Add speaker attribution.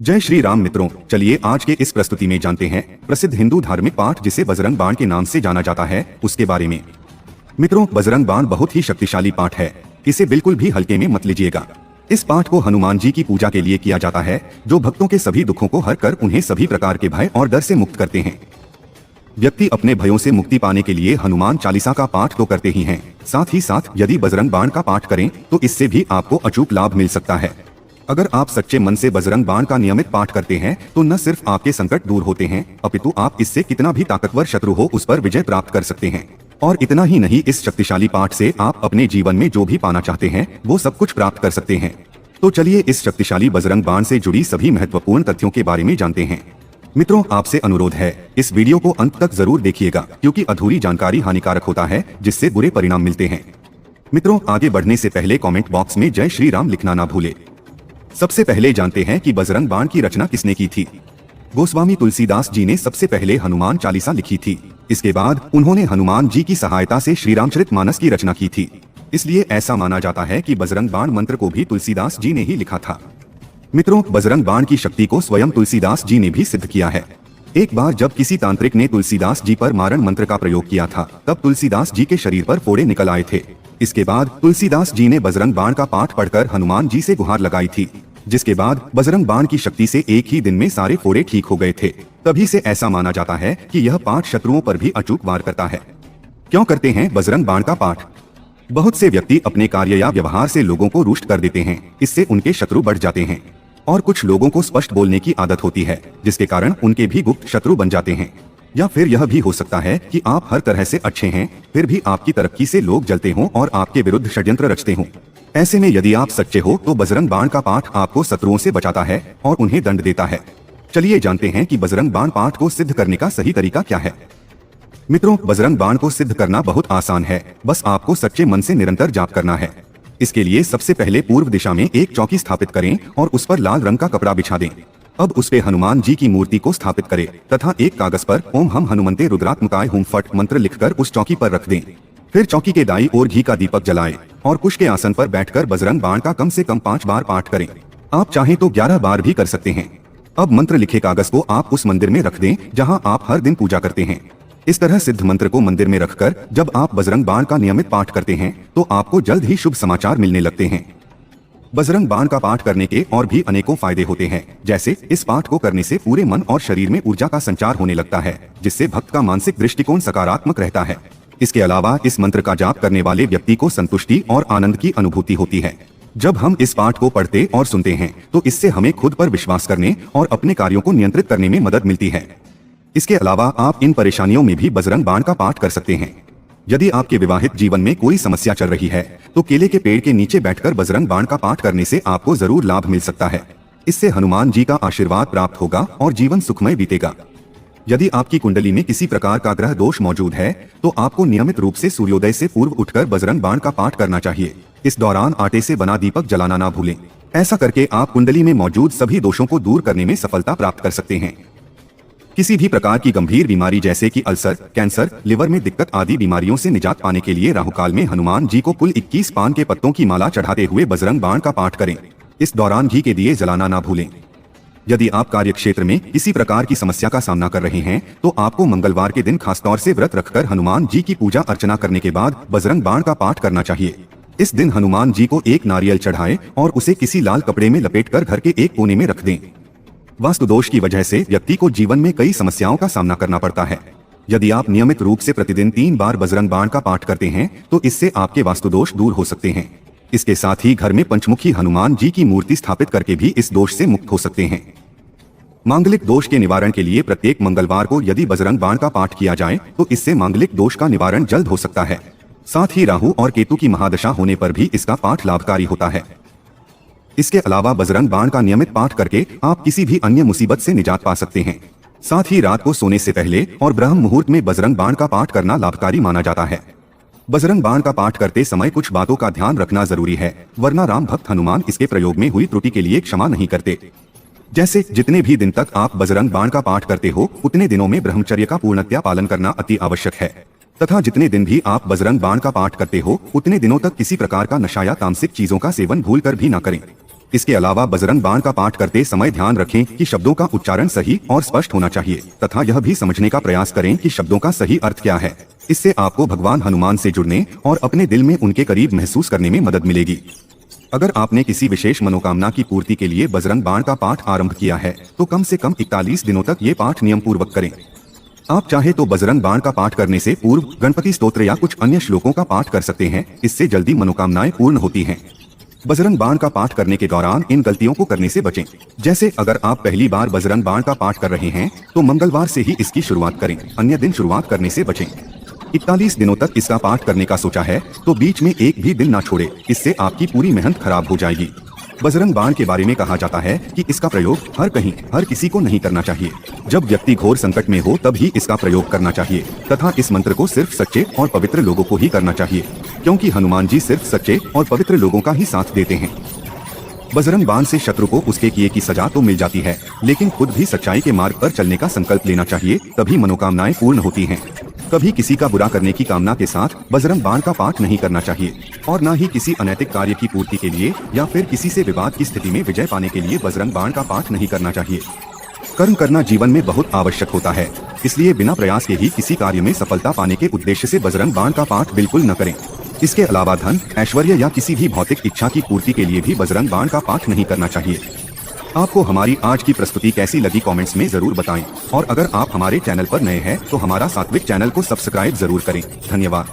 Speaker 1: जय श्री राम मित्रों, चलिए आज के इस प्रस्तुति में जानते हैं प्रसिद्ध हिंदू धार्मिक पाठ जिसे बजरंग बाण के नाम से जाना जाता है उसके बारे में। मित्रों, बजरंग बाण बहुत ही शक्तिशाली पाठ है, इसे बिल्कुल भी हल्के में मत लीजिएगा। इस पाठ को हनुमान जी की पूजा के लिए किया जाता है, जो भक्तों के सभी दुखों को हर कर उन्हें सभी प्रकार के भय और डर से मुक्त करते हैं। व्यक्ति अपने भयों से मुक्ति पाने के लिए हनुमान चालीसा का पाठ तो करते ही हैं, साथ ही साथ यदि बजरंग बाण का पाठ करें तो इससे भी आपको अचूक लाभ मिल सकता है। अगर आप सच्चे मन से बजरंग बाण का नियमित पाठ करते हैं तो न सिर्फ आपके संकट दूर होते हैं, अपितु आप इससे कितना भी ताकतवर शत्रु हो उस पर विजय प्राप्त कर सकते हैं। और इतना ही नहीं, इस शक्तिशाली पाठ से आप अपने जीवन में जो भी पाना चाहते हैं वो सब कुछ प्राप्त कर सकते हैं। तो चलिए इस शक्तिशाली बजरंग बाण से जुड़ी सभी महत्वपूर्ण तथ्यों के बारे में जानते हैं। मित्रों, आपसे अनुरोध है, इस वीडियो को अंत तक जरूर देखिएगा, क्योंकि अधूरी जानकारी हानिकारक होता है जिससे बुरे परिणाम मिलते हैं। मित्रों, आगे बढ़ने से पहले कमेंट बॉक्स में जय श्री राम लिखना ना भूले। सबसे पहले जानते हैं कि बजरंग बाण की रचना किसने की थी। गोस्वामी तुलसीदास जी ने सबसे पहले हनुमान चालीसा लिखी थी। इसके बाद उन्होंने हनुमान जी की सहायता से श्री रामचरितमानस की रचना की थी। इसलिए ऐसा माना जाता है कि बजरंग बाण मंत्र को भी तुलसीदास जी ने ही लिखा था। मित्रों, बजरंग बाण की शक्ति को स्वयं तुलसीदास जी ने भी सिद्ध किया है। एक बार जब किसी तांत्रिक ने तुलसीदास जी पर मारण मंत्र का प्रयोग किया था, तब तुलसीदास जी के शरीर पर फोड़े निकल आए थे। इसके बाद तुलसीदास जी ने बजरंग बाण का पाठ पढ़कर हनुमान जी से गुहार लगाई थी, जिसके बाद बजरंग बाण की शक्ति से एक ही दिन में सारे फोड़े ठीक हो गए थे। तभी से ऐसा माना जाता है कि यह पाठ शत्रुओं पर भी अचूक वार करता है। क्यों करते हैं बजरंग बाण का पाठ? बहुत से व्यक्ति अपने कार्य या व्यवहार से लोगों को रुष्ट कर देते हैं, इससे उनके शत्रु बढ़ जाते हैं। और कुछ लोगों को स्पष्ट बोलने की आदत होती है, जिसके कारण उनके भी गुप्त शत्रु बन जाते हैं। या फिर यह भी हो सकता है कि आप हर तरह से अच्छे हैं, फिर भी आपकी तरक्की से लोग जलते हों और आपके विरुद्ध षड्यंत्र रचते हों। ऐसे में यदि आप सच्चे हो तो बजरंग बाण का पाठ आपको शत्रुओं से बचाता है और उन्हें दंड देता है। चलिए जानते हैं कि बजरंग बाण पाठ को सिद्ध करने का सही तरीका क्या है। मित्रों, बजरंग बाण को सिद्ध करना बहुत आसान है, बस आपको सच्चे मन से निरंतर जाप करना है। इसके लिए सबसे पहले पूर्व दिशा में एक चौकी स्थापित करें और उस पर लाल रंग का कपड़ा बिछा दें। अब उस पे हनुमान जी की मूर्ति को स्थापित करें तथा एक कागज पर ओम हम हनुमंते रुद्रात्मकाय हुम फट मंत्र लिखकर उस चौकी पर रख दें। फिर चौकी के दाईं ओर घी का दीपक जलाएं और कुश के आसन पर बैठकर बजरंग बाण का कम से कम 5 बार पाठ करें। आप चाहें तो 11 बार भी कर सकते हैं। अब मंत्र लिखे कागज को आप उस मंदिर में रख दें जहां आप हर दिन पूजा करते हैं। इस तरह सिद्ध मंत्र को मंदिर में रखकर जब आप बजरंग बाण का नियमित पाठ करते हैं तो आपको जल्द ही शुभ समाचार मिलने लगते हैं। बजरंग बाण का पाठ करने के और भी अनेकों फायदे होते हैं, जैसे इस पाठ को करने से पूरे मन और शरीर में ऊर्जा का संचार होने लगता है, जिससे भक्त का मानसिक दृष्टिकोण सकारात्मक रहता है। इसके अलावा इस मंत्र का जाप करने वाले व्यक्ति को संतुष्टि और आनंद की अनुभूति होती है। जब हम इस पाठ को पढ़ते और सुनते हैं तो इससे हमें खुद पर विश्वास करने और अपने कार्यों को नियंत्रित करने में मदद मिलती है। इसके अलावा आप इन परेशानियों में भी बजरंग बाण का पाठ कर सकते हैं। यदि आपके विवाहित जीवन में कोई समस्या चल रही है तो केले के पेड़ के नीचे बैठकर बजरंग बाण का पाठ करने से आपको जरूर लाभ मिल सकता है। इससे हनुमान जी का आशीर्वाद प्राप्त होगा और जीवन सुखमय बीतेगा। यदि आपकी कुंडली में किसी प्रकार का ग्रह दोष मौजूद है तो आपको नियमित रूप से सूर्योदय से पूर्व उठकर बजरंग बाण का पाठ करना चाहिए। इस दौरान आटे से बना दीपक जलाना ना भूलें। ऐसा करके आप कुंडली में मौजूद सभी दोषों को दूर करने में सफलता प्राप्त कर सकते हैं। किसी भी प्रकार की गंभीर बीमारी जैसे कि अल्सर, कैंसर, लिवर में दिक्कत आदि बीमारियों से निजात पाने के लिए राहुकाल में हनुमान जी को कुल 21 पान के पत्तों की माला चढ़ाते हुए बजरंग बाण का पाठ करें। इस दौरान घी के दिए जलाना ना भूलें। यदि आप कार्य क्षेत्र में किसी प्रकार की समस्या का सामना कर रहे हैं तो आपको मंगलवार के दिन खासतौर से व्रत रखकर हनुमान जी की पूजा अर्चना करने के बाद बजरंग बाण का पाठ करना चाहिए। इस दिन हनुमान जी को एक नारियल चढ़ाएं और उसे किसी लाल कपड़े में लपेटकर घर के एक कोने में रख दें। वास्तु दोष की वजह से व्यक्ति को जीवन में कई समस्याओं का सामना करना पड़ता है। यदि आप नियमित रूप से प्रतिदिन 3 बार बजरंग बाण का पाठ करते हैं तो इससे आपके वास्तु दोष दूर हो सकते हैं। इसके साथ ही घर में पंचमुखी हनुमान जी की मूर्ति स्थापित करके भी इस दोष से मुक्त हो सकते हैं। मांगलिक दोष के निवारण के लिए प्रत्येक मंगलवार को यदि बजरंग बाण का पाठ किया जाए तो इससे मांगलिक दोष का निवारण जल्द हो सकता है। साथ ही राहु और केतु की महादशा होने पर भी इसका पाठ लाभकारी होता है। इसके अलावा बजरंग बाण का नियमित पाठ करके आप किसी भी अन्य मुसीबत से निजात पा सकते हैं। साथ ही रात को सोने से पहले और ब्रह्म मुहूर्त में बजरंग बाण का पाठ करना लाभकारी माना जाता है। बजरंग बाण का पाठ करते समय कुछ बातों का ध्यान रखना जरूरी है, वरना राम भक्त हनुमान इसके प्रयोग में हुई त्रुटि के लिए क्षमा नहीं करते। जैसे जितने भी दिन तक आप बजरंग बाण का पाठ करते हो उतने दिनों में ब्रह्मचर्य का पूर्णतया पालन करना अति आवश्यक है, तथा जितने दिन भी आप बजरंग बाण का पाठ करते हो उतने दिनों तक किसी प्रकार का नशा या तामसिक चीजों का सेवन भूलकर भी ना करें। इसके अलावा बजरंग बाण का पाठ करते समय ध्यान रखें कि शब्दों का उच्चारण सही और स्पष्ट होना चाहिए तथा यह भी समझने का प्रयास करें कि शब्दों का सही अर्थ क्या है। इससे आपको भगवान हनुमान से जुड़ने और अपने दिल में उनके करीब महसूस करने में मदद मिलेगी। अगर आपने किसी विशेष मनोकामना की पूर्ति के लिए बजरंग बाण का पाठ आरंभ किया है तो कम से कम 41 दिनों तक ये पाठ नियम पूर्वक करें। आप चाहे तो बजरंग बाण का पाठ करने से पूर्व गणपति स्तोत्र या कुछ अन्य श्लोकों का पाठ कर सकते हैं। इससे जल्दी मनोकामनाएं पूर्ण होती हैं। बजरंग बाण का पाठ करने के दौरान इन गलतियों को करने से बचें। जैसे अगर आप पहली बार बजरंग बाण का पाठ कर रहे हैं तो मंगलवार से ही इसकी शुरुआत करें, अन्य दिन शुरुआत करने से बचें। 41 दिनों तक इसका पाठ करने का सोचा है तो बीच में एक भी दिन ना छोड़े, इससे आपकी पूरी मेहनत खराब हो जाएगी। बजरंग बाण के बारे में कहा जाता है कि इसका प्रयोग हर किसी को नहीं करना चाहिए। जब व्यक्ति घोर संकट में हो तब ही इसका प्रयोग करना चाहिए तथा इस मंत्र को सिर्फ सच्चे और पवित्र लोगों को ही करना चाहिए, क्योंकि हनुमान जी सिर्फ सच्चे और पवित्र लोगों का ही साथ देते हैं। बजरंग बाण से शत्रु को उसके किए की सजा तो मिल जाती है, लेकिन खुद भी सच्चाई के मार्ग पर चलने का संकल्प लेना चाहिए, तभी मनोकामनाएं पूर्ण होती हैं। कभी किसी का बुरा करने की कामना के साथ बजरंग बाण का पाठ नहीं करना चाहिए और न ही किसी अनैतिक कार्य की पूर्ति के लिए या फिर किसी से विवाद की स्थिति में विजय पाने के लिए बजरंग बाण का पाठ नहीं करना चाहिए। कर्म करना जीवन में बहुत आवश्यक होता है, इसलिए बिना प्रयास के ही किसी कार्य में सफलता पाने के उद्देश्य से बजरंग बाण का पाठ बिल्कुल न करें। इसके अलावा धन, ऐश्वर्य या किसी भी भौतिक इच्छा की पूर्ति के लिए भी बजरंग बाण का पाठ नहीं करना चाहिए। आपको हमारी आज की प्रस्तुति कैसी लगी कमेंट्स में जरूर बताएं और अगर आप हमारे चैनल पर नए हैं तो हमारा सात्विक चैनल को सब्सक्राइब जरूर करें। धन्यवाद।